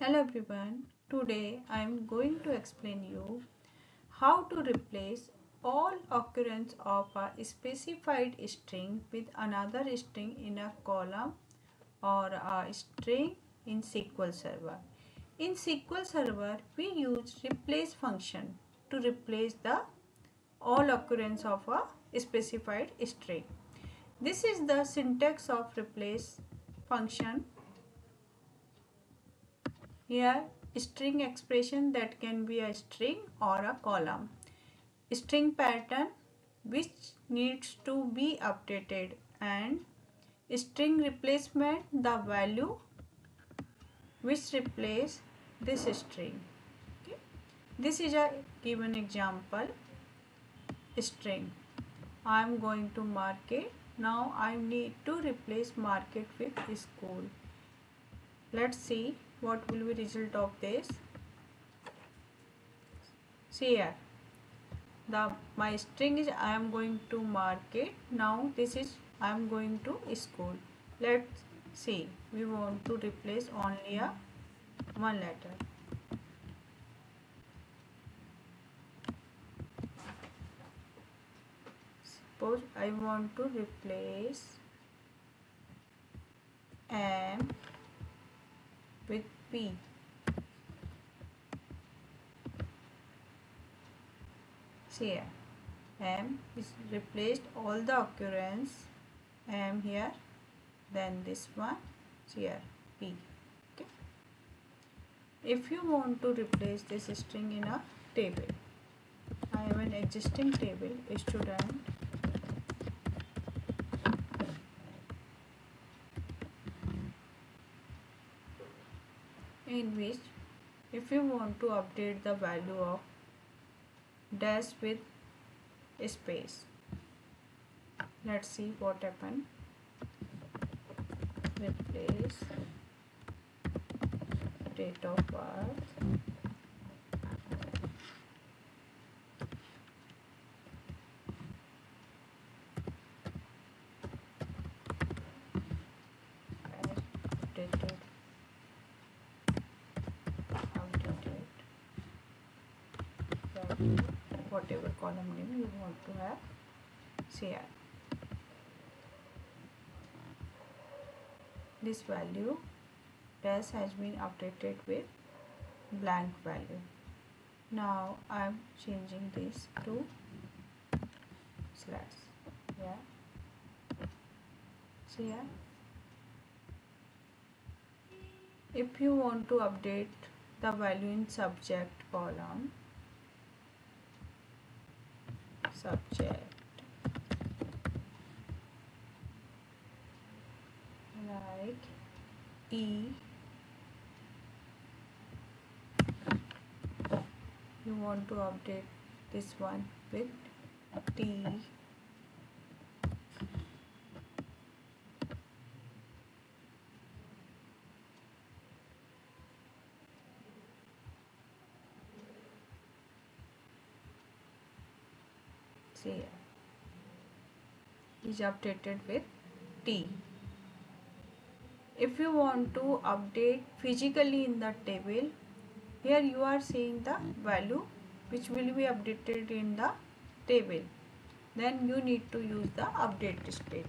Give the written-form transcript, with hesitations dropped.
Hello everyone. Today I am going to explain you how to replace all occurrence of a specified string with another string in a column or a string in SQL Server. In SQL Server, we use replace function to replace the all occurrence of a specified string. This is the syntax of replace function. Here, string expression that can be a string or a column. String pattern which needs to be updated, and string replacement, the value which replace this string. Okay. This is a given example string. I am going to market. Now I need to replace market with school. Let's see what will be result of this. See here, my string is I am going to market. Now this is I am going to school. Let's see, we want to replace only a one letter. Suppose I want to replace M with P. See here, M is replaced all the occurrence M here, then this one here P. Okay. If you want to replace this string in a table, I have an existing table student in which if you want to update the value of dash with space, let's see what happened. Replace date of birth updated value, whatever column name you want to have. See here, this value dash has been updated with blank value. Now I am changing this to slash. Yeah, see here, if you want to update the value in subject column, subject like E, you want to update this one with T, see here, is updated with T. If you want to update physically in the table, here you are seeing the value which will be updated in the table. Then you need to use the update state.